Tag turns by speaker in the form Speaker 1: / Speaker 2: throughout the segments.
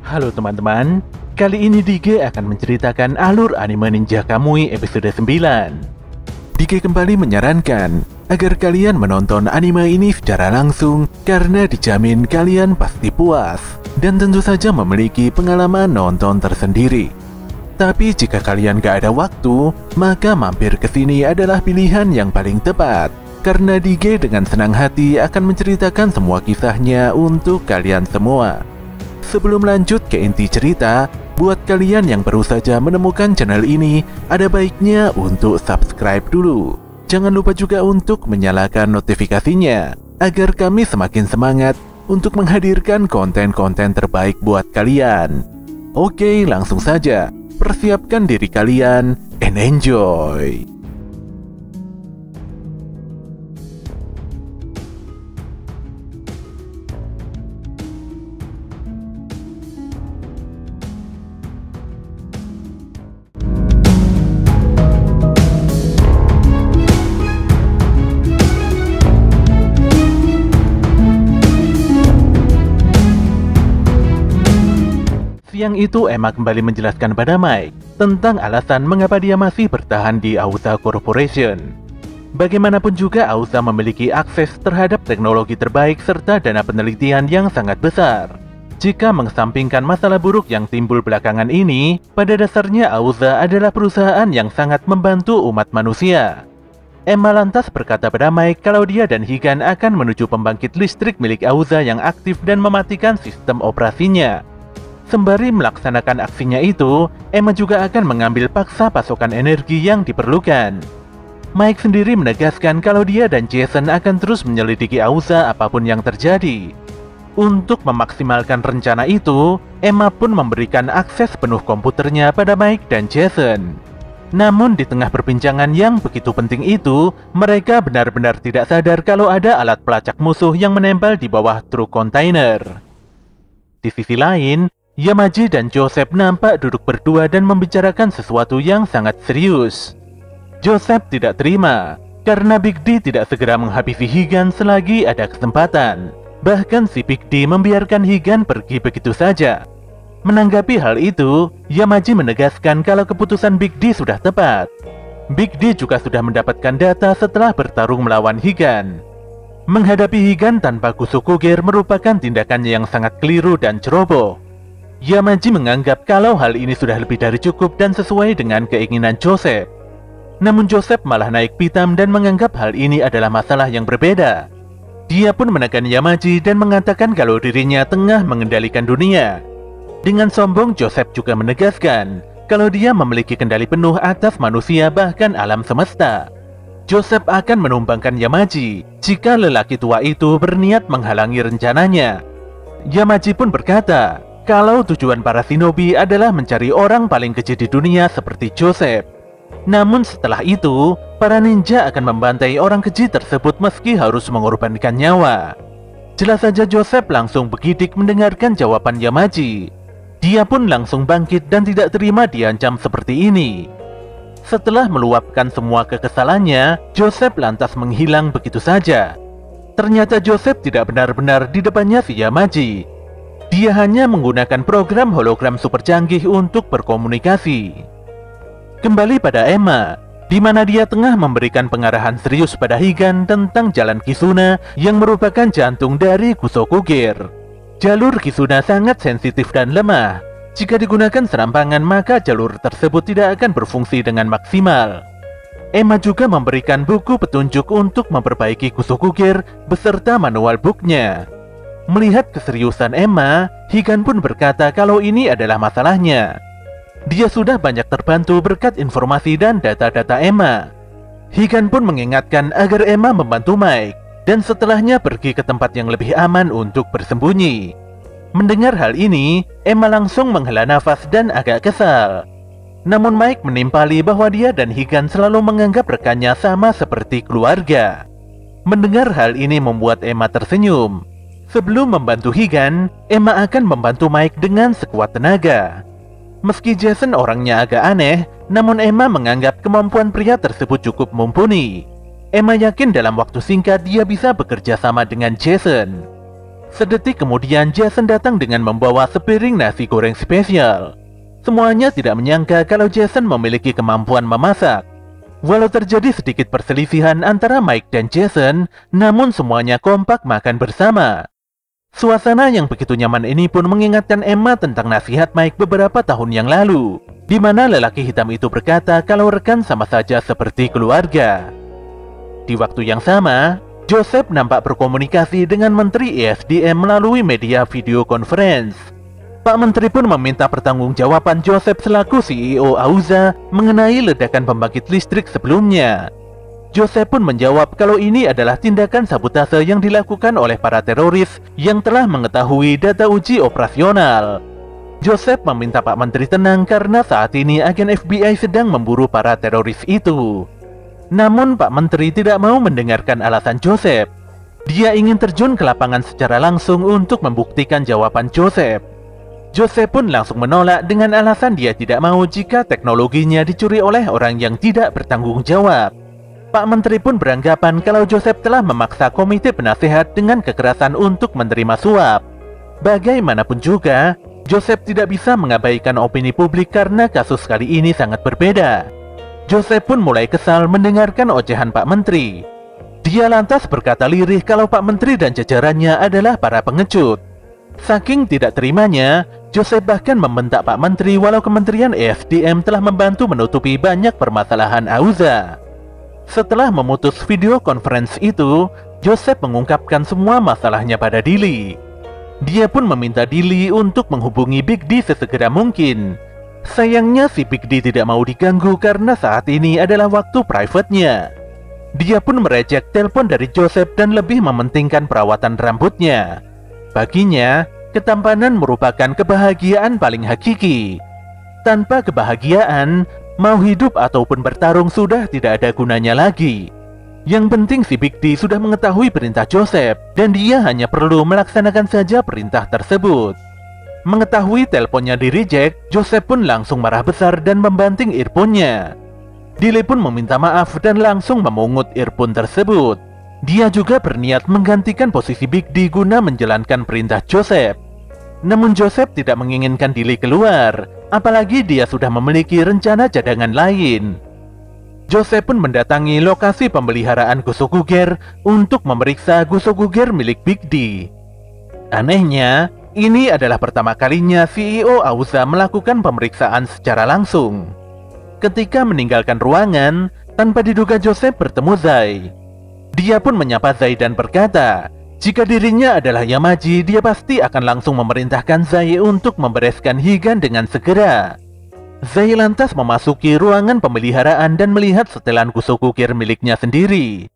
Speaker 1: Halo teman-teman, kali ini Dige akan menceritakan alur anime Ninja Kamui episode 9. Dige kembali menyarankan agar kalian menonton anime ini secara langsung karena dijamin kalian pasti puas dan tentu saja memiliki pengalaman nonton tersendiri. Tapi jika kalian gak ada waktu, maka mampir ke sini adalah pilihan yang paling tepat karena Dige dengan senang hati akan menceritakan semua kisahnya untuk kalian semua. Sebelum lanjut ke inti cerita, buat kalian yang baru saja menemukan channel ini, ada baiknya untuk subscribe dulu. Jangan lupa juga untuk menyalakan notifikasinya, agar kami semakin semangat untuk menghadirkan konten-konten terbaik buat kalian. Oke, langsung saja. Persiapkan diri kalian and enjoy! Siang itu Emma kembali menjelaskan pada Mike tentang alasan mengapa dia masih bertahan di Auza Corporation. Bagaimanapun juga Auza memiliki akses terhadap teknologi terbaik serta dana penelitian yang sangat besar. Jika mengesampingkan masalah buruk yang timbul belakangan ini, pada dasarnya Auza adalah perusahaan yang sangat membantu umat manusia. Emma lantas berkata pada Mike kalau dia dan Higan akan menuju pembangkit listrik milik Auza yang aktif dan mematikan sistem operasinya. Sembari melaksanakan aksinya itu, Emma juga akan mengambil paksa pasokan energi yang diperlukan. Mike sendiri menegaskan kalau dia dan Jason akan terus menyelidiki Auza apapun yang terjadi. Untuk memaksimalkan rencana itu, Emma pun memberikan akses penuh komputernya pada Mike dan Jason. Namun di tengah perbincangan yang begitu penting itu, mereka benar-benar tidak sadar kalau ada alat pelacak musuh yang menempel di bawah truk kontainer. Di sisi lain, Yamaji dan Joseph nampak duduk berdua dan membicarakan sesuatu yang sangat serius. Joseph tidak terima karena Big D tidak segera menghabisi Higan selagi ada kesempatan. Bahkan si Big D membiarkan Higan pergi begitu saja. Menanggapi hal itu, Yamaji menegaskan kalau keputusan Big D sudah tepat. Big D juga sudah mendapatkan data setelah bertarung melawan Higan. Menghadapi Higan tanpa Kusukugir merupakan tindakannya yang sangat keliru dan ceroboh. Yamaji menganggap kalau hal ini sudah lebih dari cukup dan sesuai dengan keinginan Joseph. Namun Joseph malah naik pitam dan menganggap hal ini adalah masalah yang berbeda. Dia pun menekan Yamaji dan mengatakan kalau dirinya tengah mengendalikan dunia. Dengan sombong, Joseph juga menegaskan kalau dia memiliki kendali penuh atas manusia bahkan alam semesta. Joseph akan menumbangkan Yamaji jika lelaki tua itu berniat menghalangi rencananya. Yamaji pun berkata kalau tujuan para shinobi adalah mencari orang paling keji di dunia seperti Joseph. Namun setelah itu, para ninja akan membantai orang keji tersebut meski harus mengorbankan nyawa. Jelas saja Joseph langsung bergidik mendengarkan jawaban Yamaji. Dia pun langsung bangkit dan tidak terima diancam seperti ini. Setelah meluapkan semua kekesalannya, Joseph lantas menghilang begitu saja. Ternyata Joseph tidak benar-benar di depannya si Yamaji. Dia hanya menggunakan program hologram super canggih untuk berkomunikasi. Kembali pada Emma, di mana dia tengah memberikan pengarahan serius pada Higan tentang jalan Kizuna yang merupakan jantung dari Kusokugir. Jalur Kizuna sangat sensitif dan lemah. Jika digunakan serampangan, maka jalur tersebut tidak akan berfungsi dengan maksimal. Emma juga memberikan buku petunjuk untuk memperbaiki Kusokugir beserta manual booknya. Melihat keseriusan Emma, Higan pun berkata kalau ini adalah masalahnya. Dia sudah banyak terbantu berkat informasi dan data-data Emma. Higan pun mengingatkan agar Emma membantu Mike, dan setelahnya pergi ke tempat yang lebih aman untuk bersembunyi. Mendengar hal ini, Emma langsung menghela nafas dan agak kesal. Namun Mike menimpali bahwa dia dan Higan selalu menganggap rekannya sama seperti keluarga. Mendengar hal ini membuat Emma tersenyum. Sebelum membantu Higan, Emma akan membantu Mike dengan sekuat tenaga. Meski Jason orangnya agak aneh, namun Emma menganggap kemampuan pria tersebut cukup mumpuni. Emma yakin dalam waktu singkat dia bisa bekerja sama dengan Jason. Sedetik kemudian Jason datang dengan membawa sepiring nasi goreng spesial. Semuanya tidak menyangka kalau Jason memiliki kemampuan memasak. Walau terjadi sedikit perselisihan antara Mike dan Jason, namun semuanya kompak makan bersama. Suasana yang begitu nyaman ini pun mengingatkan Emma tentang nasihat Mike beberapa tahun yang lalu, di mana lelaki hitam itu berkata kalau rekan sama saja seperti keluarga. Di waktu yang sama, Joseph nampak berkomunikasi dengan Menteri ESDM melalui media video conference. Pak Menteri pun meminta pertanggungjawaban Joseph selaku CEO AUZA mengenai ledakan pembangkit listrik sebelumnya. Joseph pun menjawab kalau ini adalah tindakan sabotase yang dilakukan oleh para teroris yang telah mengetahui data uji operasional. Joseph meminta Pak Menteri tenang karena saat ini agen FBI sedang memburu para teroris itu. Namun Pak Menteri tidak mau mendengarkan alasan Joseph. Dia ingin terjun ke lapangan secara langsung untuk membuktikan jawaban Joseph. Joseph pun langsung menolak dengan alasan dia tidak mau jika teknologinya dicuri oleh orang yang tidak bertanggung jawab. Pak Menteri pun beranggapan kalau Joseph telah memaksa komite penasehat dengan kekerasan untuk menerima suap. Bagaimanapun juga, Joseph tidak bisa mengabaikan opini publik karena kasus kali ini sangat berbeda. Joseph pun mulai kesal mendengarkan ocehan Pak Menteri. Dia lantas berkata lirih kalau Pak Menteri dan jajarannya adalah para pengecut. Saking tidak terimanya, Joseph bahkan membentak Pak Menteri walau Kementerian ESDM telah membantu menutupi banyak permasalahan AUZA. Setelah memutus video conference itu, Joseph mengungkapkan semua masalahnya pada Dilly. Dia pun meminta Dilly untuk menghubungi Big D sesegera mungkin. Sayangnya si Big D tidak mau diganggu karena saat ini adalah waktu private-nya. Dia pun mereject telepon dari Joseph dan lebih mementingkan perawatan rambutnya. Baginya, ketampanan merupakan kebahagiaan paling hakiki. Tanpa kebahagiaan, mau hidup ataupun bertarung sudah tidak ada gunanya lagi. Yang penting si Big D sudah mengetahui perintah Joseph dan dia hanya perlu melaksanakan saja perintah tersebut. Mengetahui teleponnya di-reject, Joseph pun langsung marah besar dan membanting earphone-nya. Dilly pun meminta maaf dan langsung memungut earphone tersebut. Dia juga berniat menggantikan posisi Big D guna menjalankan perintah Joseph. Namun Joseph tidak menginginkan Dilly keluar, apalagi dia sudah memiliki rencana cadangan lain. Joseph pun mendatangi lokasi pemeliharaan Gosokuger untuk memeriksa Gosokuger milik Big D. Anehnya, ini adalah pertama kalinya CEO AUZA melakukan pemeriksaan secara langsung. Ketika meninggalkan ruangan, tanpa diduga Joseph bertemu Zai. Dia pun menyapa Zai dan berkata, jika dirinya adalah Yamaji, dia pasti akan langsung memerintahkan Zai untuk membereskan Higan dengan segera. Zai lantas memasuki ruangan pemeliharaan dan melihat setelan Gosokuger miliknya sendiri.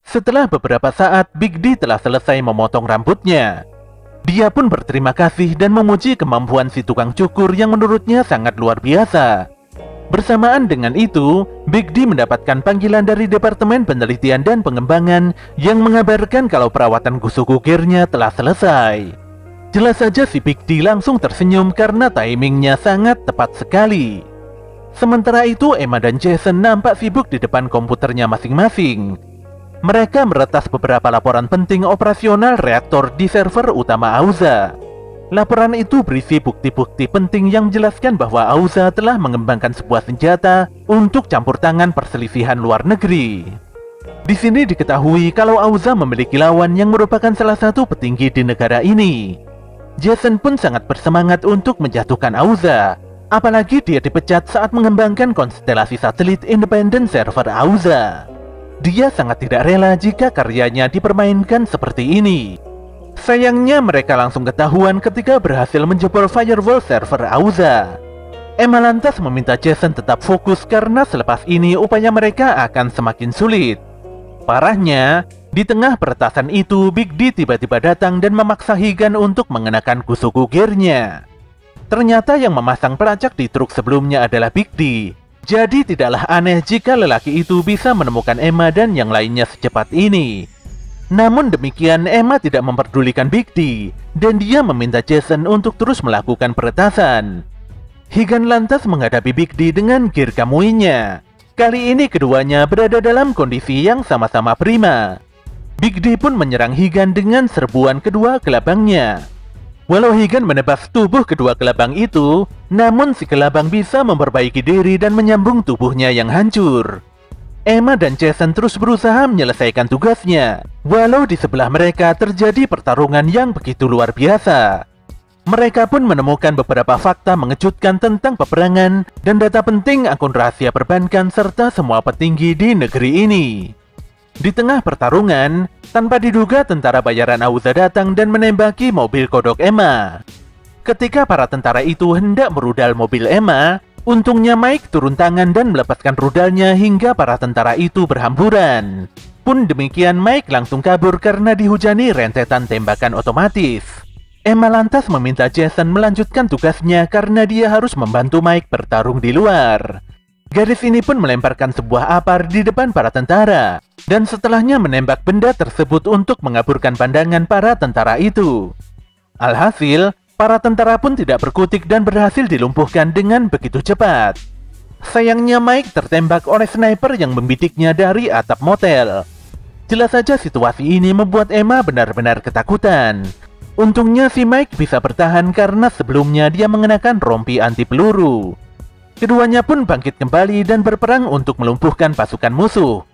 Speaker 1: Setelah beberapa saat, Big D telah selesai memotong rambutnya. Dia pun berterima kasih dan memuji kemampuan si tukang cukur yang menurutnya sangat luar biasa. Bersamaan dengan itu, Big D mendapatkan panggilan dari Departemen Penelitian dan Pengembangan yang mengabarkan kalau perawatan Gosokugernya telah selesai. Jelas saja si Big D langsung tersenyum karena timingnya sangat tepat sekali. Sementara itu Emma dan Jason nampak sibuk di depan komputernya masing-masing. Mereka meretas beberapa laporan penting operasional reaktor di server utama AUZA. Laporan itu berisi bukti-bukti penting yang menjelaskan bahwa AUZA telah mengembangkan sebuah senjata untuk campur tangan perselisihan luar negeri. Di sini diketahui kalau AUZA memiliki lawan yang merupakan salah satu petinggi di negara ini. Jason pun sangat bersemangat untuk menjatuhkan AUZA, apalagi dia dipecat saat mengembangkan konstelasi satelit independen server AUZA. Dia sangat tidak rela jika karyanya dipermainkan seperti ini. Sayangnya mereka langsung ketahuan ketika berhasil menjebol firewall server AUZA. Emma lantas meminta Jason tetap fokus karena selepas ini upaya mereka akan semakin sulit. Parahnya, di tengah peretasan itu Big D tiba-tiba datang dan memaksa Higan untuk mengenakan Gosokugernya. Ternyata yang memasang pelacak di truk sebelumnya adalah Big D. Jadi tidaklah aneh jika lelaki itu bisa menemukan Emma dan yang lainnya secepat ini. Namun demikian Emma tidak memperdulikan Big D dan dia meminta Jason untuk terus melakukan peretasan. Higan lantas menghadapi Big D dengan gear kamuinya. Kali ini keduanya berada dalam kondisi yang sama-sama prima. Big D pun menyerang Higan dengan serbuan kedua kelabangnya. Walau Higan menebas tubuh kedua kelabang itu, namun si kelabang bisa memperbaiki diri dan menyambung tubuhnya yang hancur. Emma dan Jason terus berusaha menyelesaikan tugasnya, walau di sebelah mereka terjadi pertarungan yang begitu luar biasa. Mereka pun menemukan beberapa fakta mengejutkan tentang peperangan dan data penting akun rahasia perbankan serta semua petinggi di negeri ini. Di tengah pertarungan, tanpa diduga tentara bayaran Auza datang dan menembaki mobil kodok Emma. Ketika para tentara itu hendak merudal mobil Emma, untungnya Mike turun tangan dan melepaskan rudalnya hingga para tentara itu berhamburan. Pun demikian, Mike langsung kabur karena dihujani rentetan tembakan otomatis. Emma lantas meminta Jason melanjutkan tugasnya karena dia harus membantu Mike bertarung di luar. Gadis ini pun melemparkan sebuah apar di depan para tentara, dan setelahnya menembak benda tersebut untuk mengaburkan pandangan para tentara itu. Alhasil, para tentara pun tidak berkutik dan berhasil dilumpuhkan dengan begitu cepat. Sayangnya Mike tertembak oleh sniper yang membidiknya dari atap motel. Jelas saja situasi ini membuat Emma benar-benar ketakutan. Untungnya si Mike bisa bertahan karena sebelumnya dia mengenakan rompi anti peluru. Keduanya pun bangkit kembali dan berperang untuk melumpuhkan pasukan musuh.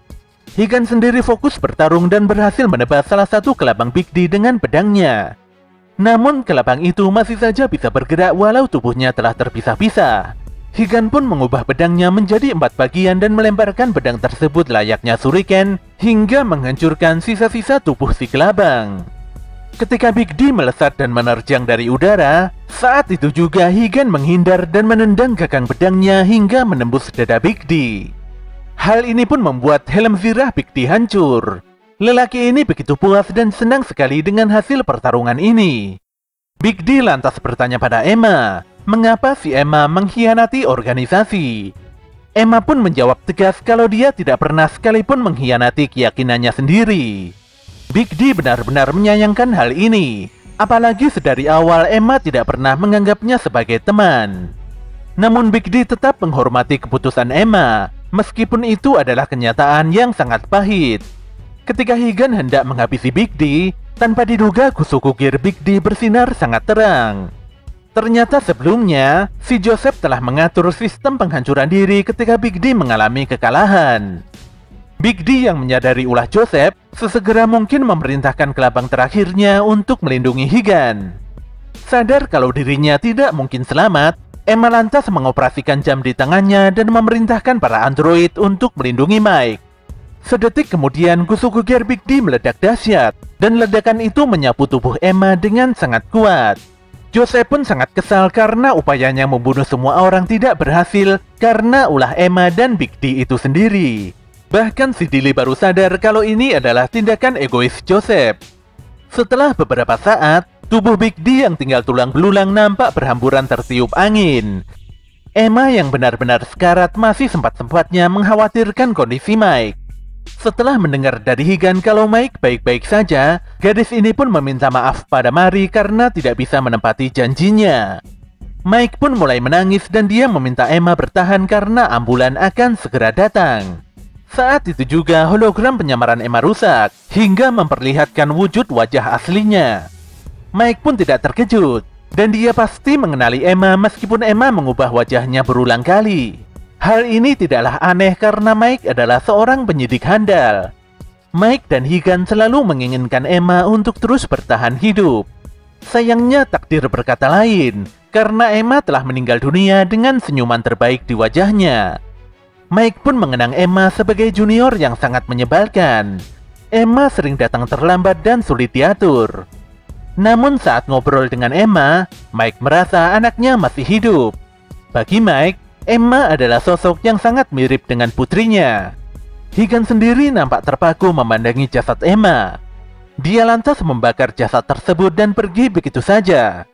Speaker 1: Higan sendiri fokus bertarung dan berhasil menebas salah satu kelabang Big D dengan pedangnya. Namun kelabang itu masih saja bisa bergerak walau tubuhnya telah terpisah-pisah. Higan pun mengubah pedangnya menjadi 4 bagian dan melemparkan pedang tersebut layaknya shuriken hingga menghancurkan sisa-sisa tubuh si kelabang. Ketika Big D melesat dan menerjang dari udara, saat itu juga Higan menghindar dan menendang gagang pedangnya hingga menembus dada Big D. Hal ini pun membuat helm zirah Big D hancur. Lelaki ini begitu puas dan senang sekali dengan hasil pertarungan ini. Big D lantas bertanya pada Emma, mengapa si Emma mengkhianati organisasi. Emma pun menjawab tegas kalau dia tidak pernah sekalipun mengkhianati keyakinannya sendiri. Big D benar-benar menyayangkan hal ini, apalagi sedari awal Emma tidak pernah menganggapnya sebagai teman. Namun Big D tetap menghormati keputusan Emma, meskipun itu adalah kenyataan yang sangat pahit. Ketika Higan hendak menghabisi Big D, tanpa diduga kusuku gear Big D bersinar sangat terang. Ternyata sebelumnya, si Joseph telah mengatur sistem penghancuran diri ketika Big D mengalami kekalahan. Big D yang menyadari ulah Joseph, sesegera mungkin memerintahkan kelabang terakhirnya untuk melindungi Higan. Sadar kalau dirinya tidak mungkin selamat, Emma lantas mengoperasikan jam di tangannya dan memerintahkan para android untuk melindungi Mike. Sedetik kemudian, kusuku gear Big D meledak dahsyat, dan ledakan itu menyapu tubuh Emma dengan sangat kuat. Joseph pun sangat kesal karena upayanya membunuh semua orang tidak berhasil karena ulah Emma dan Big D itu sendiri. Bahkan si Dilly baru sadar kalau ini adalah tindakan egois Joseph. Setelah beberapa saat, tubuh Big D yang tinggal tulang belulang nampak berhamburan tertiup angin. Emma yang benar-benar sekarat masih sempat-sempatnya mengkhawatirkan kondisi Mike. Setelah mendengar dari Higan kalau Mike baik-baik saja, gadis ini pun meminta maaf pada Mari karena tidak bisa menepati janjinya. Mike pun mulai menangis dan dia meminta Emma bertahan karena ambulan akan segera datang. Saat itu juga hologram penyamaran Emma rusak hingga memperlihatkan wujud wajah aslinya. Mike pun tidak terkejut dan dia pasti mengenali Emma meskipun Emma mengubah wajahnya berulang kali. Hal ini tidaklah aneh karena Mike adalah seorang penyidik handal. Mike dan Higan selalu menginginkan Emma untuk terus bertahan hidup. Sayangnya takdir berkata lain karena Emma telah meninggal dunia dengan senyuman terbaik di wajahnya. Mike pun mengenang Emma sebagai junior yang sangat menyebalkan. Emma sering datang terlambat dan sulit diatur. Namun saat ngobrol dengan Emma, Mike merasa anaknya masih hidup. Bagi Mike, Emma adalah sosok yang sangat mirip dengan putrinya. Higan sendiri nampak terpaku memandangi jasad Emma. Dia lantas membakar jasad tersebut dan pergi begitu saja.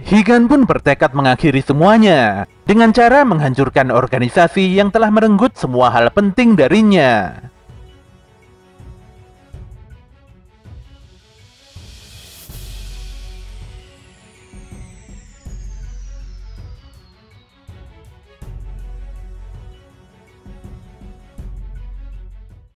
Speaker 1: Higan pun bertekad mengakhiri semuanya dengan cara menghancurkan organisasi yang telah merenggut semua hal penting darinya.